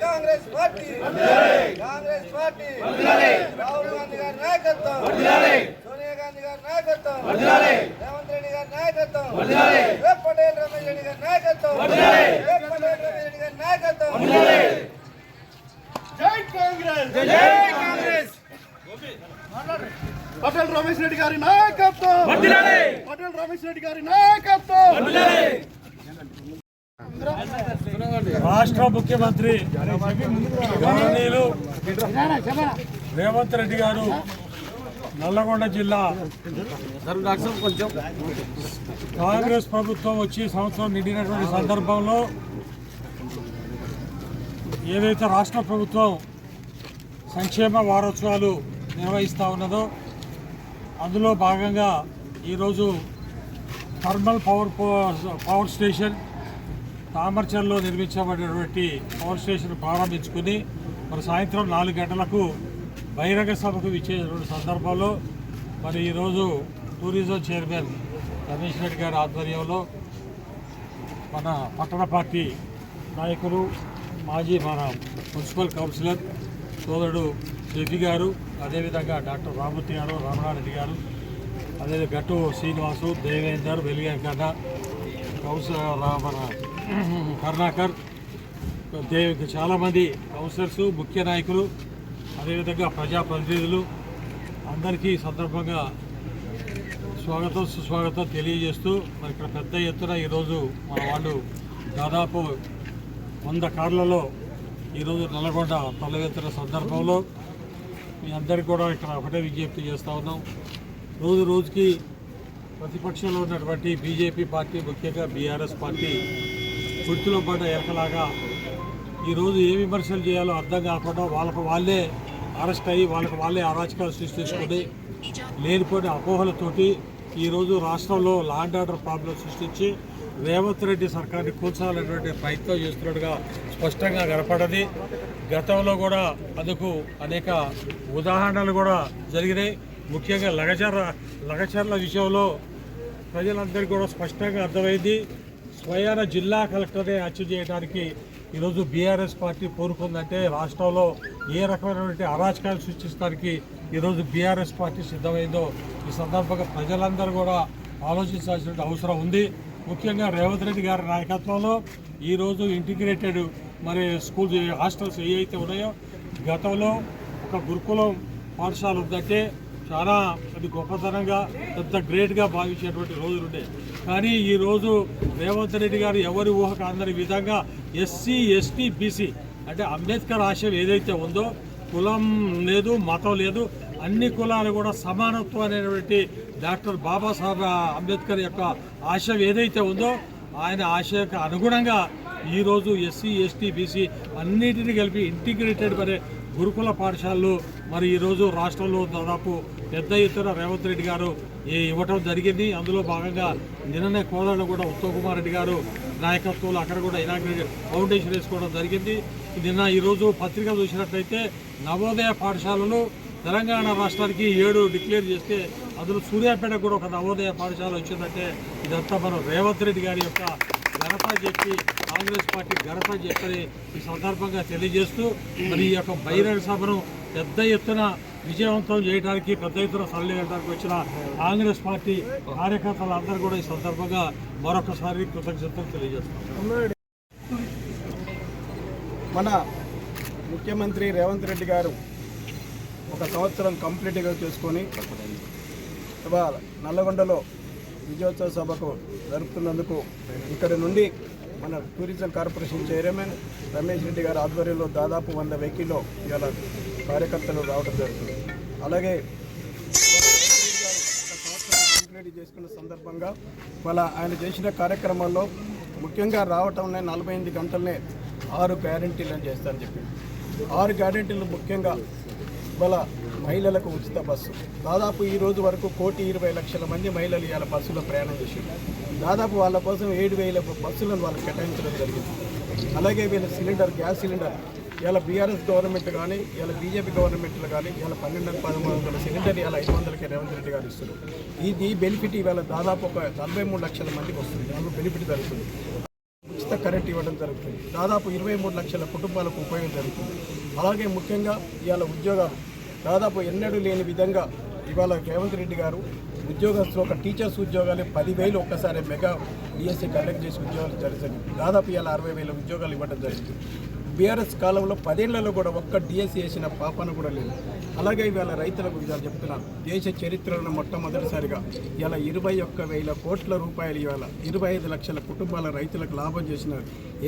Congress party Rahul Gandhi గారి నాయకత్వం, సోనియా గాంధీ గారి నాయకత్వం, రేవంత్ రెడ్డి గారి నాయకత్వం, పటేల్ రమేష్ రెడ్డి గారి నాయకత్వం, జై కాంగ్రెస్, పటేల్ రమేష్ రెడ్డి గారి నాయకత్వం, పటేల్ రమేష్ రెడ్డి గారి నాయకత్వం. రాష్ట్ర ముఖ్యమంత్రి గవర్నీయులు రేవంత్ రెడ్డి గారు నల్లగొండ జిల్లా కాంగ్రెస్ ప్రభుత్వం వచ్చి సంవత్సరం నిండినటువంటి సందర్భంలో ఏదైతే రాష్ట్ర ప్రభుత్వం సంక్షేమ వారోత్సవాలు నిర్వహిస్తూ ఉన్నదో అందులో భాగంగా ఈరోజు థర్మల్ పవర్ స్టేషన్ తామర్చర్లో నిర్మించబడినటువంటి పవర్ స్టేషన్ ప్రారంభించుకుని మరి సాయంత్రం 4 గంటలకు బహిరంగ సభకు ఇచ్చేటువంటి సందర్భంలో మరి ఈరోజు టూరిజం చైర్మన్ రమేష్ రెడ్డి గారి ఆధ్వర్యంలో మన పట్టణ పార్టీ నాయకులు మాజీ మన మున్సిపల్ కౌన్సిలర్ సోదరుడు షెఫీ గారు, అదేవిధంగా డాక్టర్ రామూర్తి గారు, రామనారెడ్డి గారు, అదే గట్టు శ్రీనివాసు, దేవేందర్, వెలిగంకన్న, మన కరుణాకర్, చాలామంది కౌన్సిలర్స్, ముఖ్య నాయకులు, అదేవిధంగా ప్రజాప్రతినిధులు అందరికీ సందర్భంగా స్వాగతం సుస్వాగతం తెలియజేస్తూ మరి ఇక్కడ పెద్ద ఎత్తున ఈరోజు మన వాళ్ళు దాదాపు 100 కార్లలో ఈరోజు నల్లగొండ తలవెత్తిన సందర్భంలో మీ అందరికీ కూడా ఇక్కడ ఒకటే విజ్ఞప్తి చేస్తూ ఉన్నాం. రోజుకి ప్రతిపక్షంలో ఉన్నటువంటి బీజేపీ పార్టీ, ముఖ్యంగా బీఆర్ఎస్ పార్టీ గుర్తులో పడ్డ ఎరకలాగా ఈరోజు ఏ విమర్శలు చేయాలో అర్థం కాకుండా వాళ్ళకు వాళ్ళే అరెస్ట్ అయ్యి వాళ్ళే అరాచకాలు సృష్టించుకొని లేనిపోయిన అపోహలతోటి ఈరోజు రాష్ట్రంలో లా అండ్ ఆర్డర్ ప్రాబ్లం సృష్టించి రేవంత్ రెడ్డి సర్కార్ని కూల్చాలనేటువంటి ప్రయత్నం చేస్తున్నట్టుగా స్పష్టంగా కనపడది. గతంలో కూడా అందుకు అనేక ఉదాహరణలు కూడా జరిగినాయి. ముఖ్యంగా లగచర్ల విషయంలో ప్రజలందరికీ కూడా స్పష్టంగా అర్థమైంది. స్వయాన జిల్లా కలెక్టరే హత్య చేయడానికి ఈరోజు బీఆర్ఎస్ పార్టీ కోరుకుందంటే రాష్ట్రంలో ఏ రకమైనటువంటి అరాచకాలు సృష్టించడానికి ఈరోజు బీఆర్ఎస్ పార్టీ సిద్ధమైందో ఈ సందర్భంగా ప్రజలందరూ కూడా ఆలోచించాల్సిన అవసరం ఉంది. ముఖ్యంగా రేవంత్ రెడ్డి గారి నాయకత్వంలో ఈరోజు ఇంటిగ్రేటెడ్ మరి స్కూల్ హాస్టల్స్ ఏవైతే ఉన్నాయో గతంలో ఒక గురుకులం పాఠశాల ఉందంటే చాలా అది గొప్పతనంగా పెద్ద గ్రేట్గా భావించేటువంటి రోజులు ఉండే. కానీ ఈరోజు రేవంత్ రెడ్డి గారు ఎవరి ఊహకు అందరి విధంగా ఎస్సీ, ఎస్టీ, బీసీ అంటే అంబేద్కర్ ఆశయం ఏదైతే ఉందో కులం లేదు, మతం లేదు, అన్ని కులాలు కూడా సమానత్వం అనేటువంటి డాక్టర్ బాబాసాహెబ్ అంబేద్కర్ యొక్క ఆశయం ఏదైతే ఉందో ఆయన ఆశయానికి అనుగుణంగా ఈరోజు ఎస్సీ, ఎస్టీ, బీసీ అన్నిటిని కలిపి ఇంటిగ్రేటెడ్ మరి గురుకుల పాఠశాలలు మరి ఈరోజు రాష్ట్రంలో దాదాపు పెద్ద ఎత్తున రేవంత్ రెడ్డి గారు ఇవ్వటం జరిగింది. అందులో భాగంగా నిన్ననే కోదాడలో కూడా ఉత్తమ్ కుమార్ రెడ్డి గారు నాయకత్వంలో అక్కడ కూడా ఇనాగ్రేట్ ఫౌండేషన్ వేసుకోవడం జరిగింది. ఈరోజు పత్రిక చూసినట్లయితే నవోదయ పాఠశాలలు తెలంగాణ రాష్ట్రానికి 7 డిక్లేర్ చేస్తే అందులో సూర్యాపేట కూడా ఒక నవోదయ పాఠశాల వచ్చిందంటే ఇదంతా మనం రేవంత్ రెడ్డి గారి యొక్క ఘనత చెప్పి కాంగ్రెస్ పార్టీ ఘనత చెప్పని ఈ సందర్భంగా తెలియజేస్తూ మరి ఈ యొక్క బహిరంగ సభను పెద్ద ఎత్తున విజయవంతం చేయడానికి పెద్ద ఎత్తున సరళించడానికి వచ్చిన కాంగ్రెస్ పార్టీ కార్యకర్తలందరూ కూడా ఈ సందర్భంగా మరొకసారి కృతజ్ఞతలు తెలియజేస్తాం. మన ముఖ్యమంత్రి రేవంత్ రెడ్డి గారు 1 సంవత్సరం కంప్లీట్గా చేసుకొని నల్లగొండలో విజయోత్సవ సభకు జరుపుతున్నందుకు ఇక్కడి నుండి మన tourism corporation chairman Ramesh Reddy గారి ఆధ్వర్యంలో దాదాపు 100 వెహికల్లో ఇవాళ కార్యకర్తలు రావడం జరుగుతుంది. అలాగే కంప్లీట్ చేసుకున్న సందర్భంగా వాళ్ళ ఆయన చేసిన కార్యక్రమాల్లో ముఖ్యంగా రావటంలో 48 గంటలనే 6 గ్యారెంటీలను చేస్తారని చెప్పి 6 గ్యారెంటీలు ముఖ్యంగా వాళ్ళ మహిళలకు ఉచిత బస్సు దాదాపు ఈ రోజు వరకు 1,20,00,000 మంది మహిళలు ఇవాళ బస్సులో ప్రయాణం చేశారు. దాదాపు వాళ్ళ కోసం 7,000 బస్సులను వాళ్ళకి కేటాయించడం జరిగింది. అలాగే వీళ్ళ గ్యాస్ సిలిండర్ ఇలా బీఆర్ఎస్ గవర్నమెంట్ కానీ ఇలా బీజేపీ గవర్నమెంట్లు కానీ ఇలా 12,1300 సిలిండర్ ఇలా 500కే రేవంత్ రెడ్డి గారు ఇస్తున్నారు. ఈ బెనిఫిట్ ఇవాళ దాదాపు ఒక 43 లక్షల మందికి వస్తుంది. దానికి బెనిఫిట్ జరుగుతుంది. ఉచిత కరెంట్ ఇవ్వడం జరుగుతుంది. దాదాపు 23 లక్షల కుటుంబాలకు ఉపయోగం జరుగుతుంది. అలాగే ముఖ్యంగా ఇవాళ ఉద్యోగాలు దాదాపు ఎన్నడూ లేని విధంగా ఇవాళ రేవంత్ రెడ్డి గారు ఉద్యోగస్తులు ఒక టీచర్స్ ఉద్యోగాలు 10,000 ఒక్కసారి మెగా డిఎస్సి కండక్ట్ చేసి ఉద్యోగాలు జరిగింది. దాదాపు ఇవాళ 60,000 ఉద్యోగాలు ఇవ్వడం జరిగింది. బీఆర్ఎస్ కాలంలో 10 ఏళ్లలో కూడా ఒక్క డిఎస్సి వేసిన పాపన కూడా లేదు. అలాగే ఇవాళ రైతులకు ఇవాళ చెప్తున్నాను, దేశ చరిత్రలో మొట్టమొదటిసారిగా ఇలా 21,000 కోట్ల రూపాయలు ఇవాళ 25 లక్షల కుటుంబాల రైతులకు లాభం చేసిన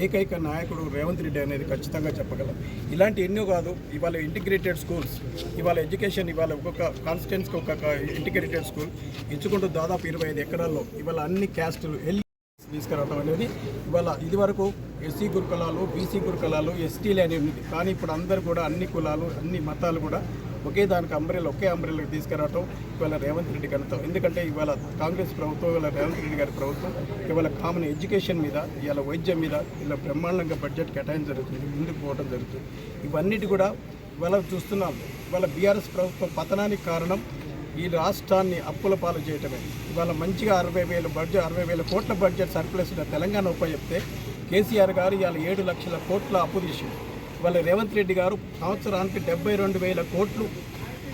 ఏకైక నాయకుడు రేవంత్ రెడ్డి అనేది ఖచ్చితంగా చెప్పగలం. ఇలాంటి ఎన్నో కాదు, ఇవాళ ఇంటిగ్రేటెడ్ స్కూల్స్, ఇవాళ ఎడ్యుకేషన్, ఇవాళ ఒక్కొక్క కాన్స్టిట్యున్సీకి ఒక్కొక్క ఇంటిగ్రేటెడ్ స్కూల్ ఇచ్చుకుంటూ దాదాపు 25 ఎకరాల్లో ఇవాళ అన్ని క్యాస్టులు తీసుకురావడం అనేది ఇవాళ ఇదివరకు ఎస్సీ గురుకులాలు, బీసీ గురుకులాలు, ఎస్టీలు అనేది ఉంది. కానీ ఇప్పుడు అందరూ కూడా అన్ని కులాలు, అన్ని మతాలు కూడా ఒకే దానికి ఒకే అంబ్రెల్లాకి తీసుకురావటం ఇవాళ రేవంత్ రెడ్డి ఘనతం. ఎందుకంటే ఇవాళ కాంగ్రెస్ ప్రభుత్వం, ఇవాళ రేవంత్ రెడ్డి గారి ప్రభుత్వం ఇవాళ కామన్ ఎడ్యుకేషన్ మీద, ఇవాళ వైద్యం మీద ఇలా బ్రహ్మాండంగా బడ్జెట్ కేటాయించడం జరుగుతుంది, ముందుకు పోవడం జరుగుతుంది. ఇవన్నిటి కూడా ఇవాళ చూస్తున్నాం. ఇవాళ బీఆర్ఎస్ ప్రభుత్వం పతనానికి కారణం ఈ రాష్ట్రాన్ని అప్పుల పాలు చేయటమే. ఇవాళ మంచిగా 60,000 కోట్ల బడ్జెట్ సర్ప్లస్ తెలంగాణ ఉపయోగిస్తే కేసీఆర్ గారు ఇవాళ 7 లక్షల కోట్ల అప్పు తీసింది. ఇవాళ రేవంత్ రెడ్డి గారు సంవత్సరానికి 72,000 కోట్లు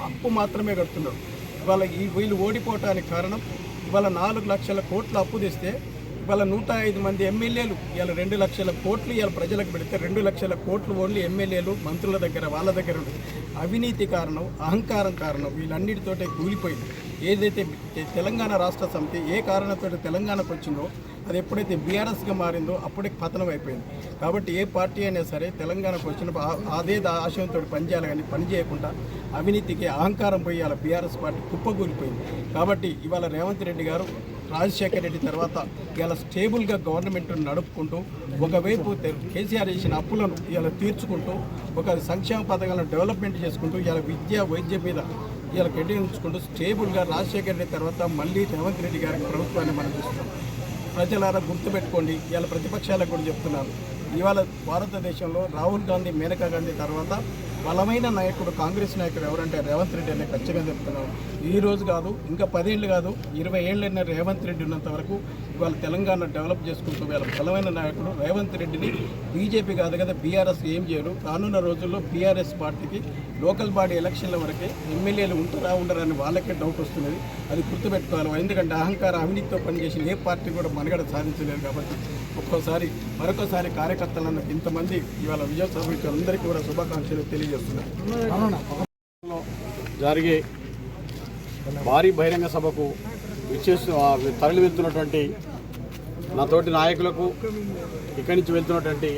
అప్పు మాత్రమే కడుతున్నారు. ఇవాళ వీళ్ళు ఓడిపోవటానికి కారణం ఇవాళ 4 లక్షల కోట్ల అప్పు తెస్తే ఇవాళ 105 మంది ఎమ్మెల్యేలు ఇవాళ 2 లక్షల కోట్లు ఇవాళ ప్రజలకు పెడితే 2 లక్షల కోట్లు ఓన్లీ ఎమ్మెల్యేలు, మంత్రుల దగ్గర, వాళ్ళ దగ్గర ఉంటుంది. అవినీతి కారణం, అహంకారం కారణం, వీళ్ళన్నిటితోటే కూలిపోయింది. ఏదైతే తెలంగాణ రాష్ట్ర సమితి ఏ కారణంతో తెలంగాణకు వచ్చిందో అది ఎప్పుడైతే బీఆర్ఎస్గా మారిందో అప్పుడే పతనం అయిపోయింది. కాబట్టి ఏ పార్టీ అయినా సరే తెలంగాణకు వచ్చినప్పుడు అదే ఆశయంతో పనిచేయాలి, కానీ పని చేయకుండా అవినీతికి అహంకారం పోయి ఇవాళ బీఆర్ఎస్ పార్టీ కుప్పకూలిపోయింది. కాబట్టి ఇవాళ రేవంత్ రెడ్డి గారు రాజశేఖర రెడ్డి తర్వాత ఇలా స్టేబుల్గా గవర్నమెంట్ నడుపుకుంటూ ఒకవైపు కేసీఆర్ చేసిన అప్పులను ఇలా తీర్చుకుంటూ ఒక సంక్షేమ పథకాలను డెవలప్మెంట్ చేసుకుంటూ ఇలా విద్య, వైద్యం మీద ఇలా కేటాయించుకుంటూ స్టేబుల్గా రాజశేఖర రెడ్డి తర్వాత మళ్ళీ రేవంత్ రెడ్డి గారి ప్రభుత్వాన్ని మనం చూస్తున్నాం. ప్రజలారా గుర్తుపెట్టుకోండి. ఇవాళ ప్రతిపక్షాలకు కూడా చెప్తున్నాను, ఇవాళ భారతదేశంలో రాహుల్ గాంధీ, మేనకా గాంధీ తర్వాత బలమైన నాయకుడు కాంగ్రెస్ నాయకుడు ఎవరంటే రేవంత్ రెడ్డి అనే ఖచ్చితంగా చెప్తున్నాను. ఈ రోజు కాదు, ఇంకా 10 ఏళ్ళు కాదు, 20 ఏళ్ళైనా రేవంత్ రెడ్డి ఉన్నంత వరకు ఇవాళ తెలంగాణ డెవలప్ చేసుకుంటూ వీళ్ళ బలమైన నాయకుడు రేవంత్ రెడ్డిని బీజేపీ కాదు కదా బీఆర్ఎస్ ఏం చేయరు. రానున్న రోజుల్లో బీఆర్ఎస్ పార్టీకి లోకల్ బాడీ ఎలక్షన్ల వరకే ఎమ్మెల్యేలు ఉంటారా ఉండరని వాళ్ళకే డౌట్ వస్తున్నది. అది గుర్తుపెట్టుకోవాలి. ఎందుకంటే అహంకార అవినీతితో పనిచేసిన ఏ పార్టీ కూడా మనుగడ సాధించలేదు. కాబట్టి మరొకసారి కార్యకర్తలను ఇంతమంది ఇవాళ విజయ సభకు అందరికీ కూడా శుభాకాంక్షలు తెలియజేస్తున్నారు. జరిగే భారీ బహిరంగ సభకు తరలి వెళ్తున్నటువంటి నా తోటి నాయకులకు, ఇక్కడి నుంచి వెళ్తున్నటువంటి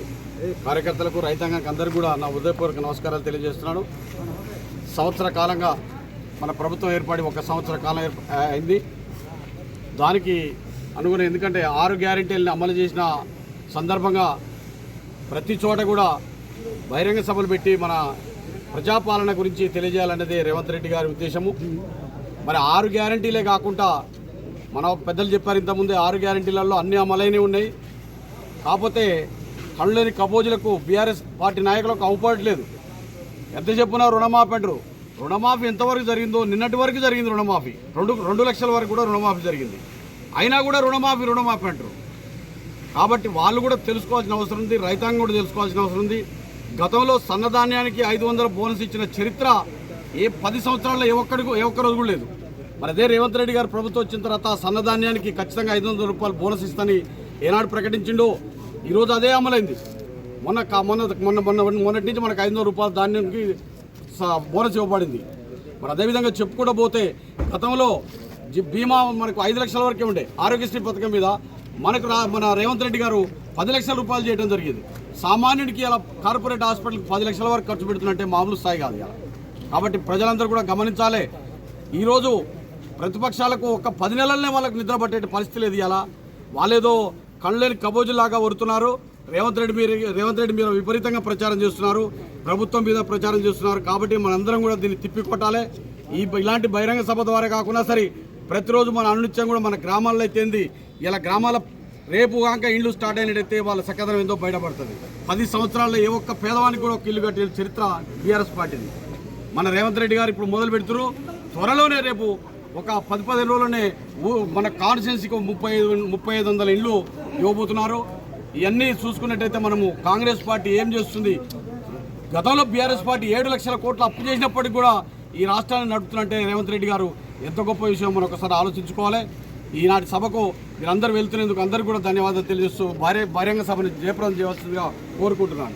కార్యకర్తలకు, రైతాంగానికి అందరికీ కూడా నా హృదయపూర్వక నమస్కారాలు తెలియజేస్తున్నాను. సంవత్సర కాలంగా మన ప్రభుత్వం ఏర్పడి 1 సంవత్సర కాలం అయింది. దానికి అనుగుణ ఎందుకంటే 6 గ్యారెంటీలను అమలు చేసిన సందర్భంగా ప్రతి చోట కూడా బహిరంగ సభలు పెట్టి మన ప్రజాపాలన గురించి తెలియజేయాలన్నదే రేవంత్ రెడ్డి గారి ఉద్దేశము. మరి 6 గ్యారెంటీలే కాకుండా మన పెద్దలు చెప్పారు ఇంతకుముందే 6 గ్యారెంటీలలో అన్ని అమలైనవి ఉన్నాయి. కాకపోతే కళ్ళులేని కపోజులకు బీఆర్ఎస్ పార్టీ నాయకులకు అవపడట్లేదు. ఎంత చెప్పున్నా రుణమాఫీ అంటారు. రుణమాఫీ ఎంతవరకు జరిగిందో నిన్నటి వరకు జరిగింది. రుణమాఫీ 2 లక్షల వరకు కూడా రుణమాఫీ జరిగింది. అయినా కూడా రుణమాఫీ అంటారు. కాబట్టి వాళ్ళు కూడా తెలుసుకోవాల్సిన అవసరం ఉంది, రైతాంగం కూడా తెలుసుకోవాల్సిన అవసరం ఉంది. గతంలో సన్నధాన్యానికి 500 బోనస్ ఇచ్చిన చరిత్ర ఏ 10 సంవత్సరాల్లో ఏ ఒక్క రోజు కూడా లేదు. మరి అదే రేవంత్ రెడ్డి గారు ప్రభుత్వం వచ్చిన తర్వాత సన్నధాన్యానికి ఖచ్చితంగా 500 రూపాయలు బోనస్ ఇస్తానని ఏనాడు ప్రకటించిండో ఈరోజు అదే అమలైంది. మొన్నటి నుంచి మనకు 500 రూపాయల ధాన్యానికి బోనస్ ఇవ్వబడింది. మరి అదేవిధంగా చెప్పుకుంటూ పోతే గతంలో బీమా మనకు 5 లక్షల వరకే ఉండే ఆరోగ్యశ్రీ పథకం మీద మన రేవంత్ రెడ్డి గారు 10 లక్షల రూపాయలు చేయడం జరిగింది. సామాన్యుడికి ఇలా కార్పొరేట్ హాస్పిటల్కి 10 లక్షల వరకు ఖర్చు పెడుతున్నట్టే మామూలు స్థాయి కాదు ఇలా. కాబట్టి ప్రజలందరూ కూడా గమనించాలి. ఈరోజు ప్రతిపక్షాలకు ఒక 10 నెలలనే వాళ్ళకు నిద్ర పట్టే పరిస్థితి లేదు. ఇలా వాళ్ళేదో కళ్ళలేని కబోజులాగా వరుతున్నారు. రేవంత్ రెడ్డి మీరు విపరీతంగా ప్రచారం చేస్తున్నారు, ప్రభుత్వం మీద ప్రచారం చేస్తున్నారు. కాబట్టి మనందరం కూడా దీన్ని తిప్పికొట్టాలి. ఇలాంటి బహిరంగ సభ ద్వారా కాకుండా సరే ప్రతిరోజు మన అనునిత్యం కూడా మన గ్రామాల్లో అయితేంది ఇలా గ్రామాల రేపు కాక ఇండ్లు స్టార్ట్ అయినట్టయితే వాళ్ళ సకదనం ఏందో బయటపడుతుంది. 10 సంవత్సరాల్లో ఏ ఒక్క పేదవానికి కూడా ఒక ఇల్లు కట్టే చరిత్ర బీఆర్ఎస్ పార్టీది. మన రేవంత్ రెడ్డి గారు ఇప్పుడు మొదలు పెడుతున్నారు. త్వరలోనే రేపు ఒక 10-15 రోజుల్లోనే మన కాన్స్టిట్యున్సీకి 3500 ఇండ్లు ఇవ్వబోతున్నారు. ఇవన్నీ చూసుకున్నట్టయితే మనము కాంగ్రెస్ పార్టీ ఏం చేస్తుంది, గతంలో బీఆర్ఎస్ పార్టీ 7 లక్షల కోట్లు అప్పు చేసినప్పటికీ కూడా ఈ రాష్ట్రాన్ని నడుపుతున్నట్టే రేవంత్ రెడ్డి గారు ఎంత గొప్ప విషయం మనం ఒకసారి ఆలోచించుకోవాలి. ఈనాటి సభకు మీరందరూ వెళ్తున్నందుకు అందరికీ కూడా ధన్యవాదాలు తెలియజేస్తూ బహిరంగ సభను జయప్రదం చేయవలసిందిగా కోరుకుంటున్నాను.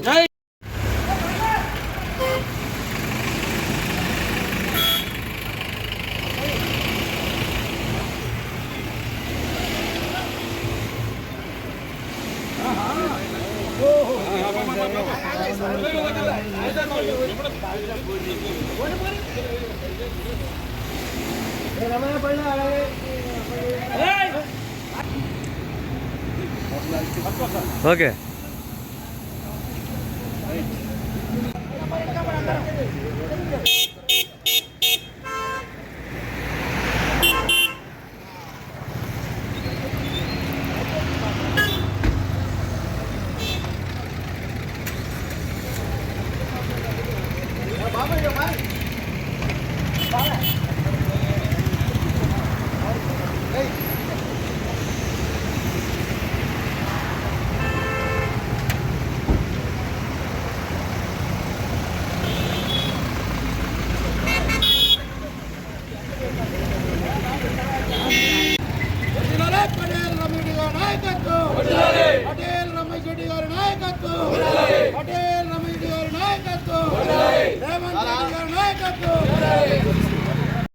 జై ఓకే. పటేల్ రమేష్ గారి నాయకత్వం, పటేల్ రమేష్ రెడ్డి గారి నాయకత్వం, పటేల్ రమేష్ గారి నాయకత్వం, రేవంత్ రెడ్డి గారి నాయకత్వం.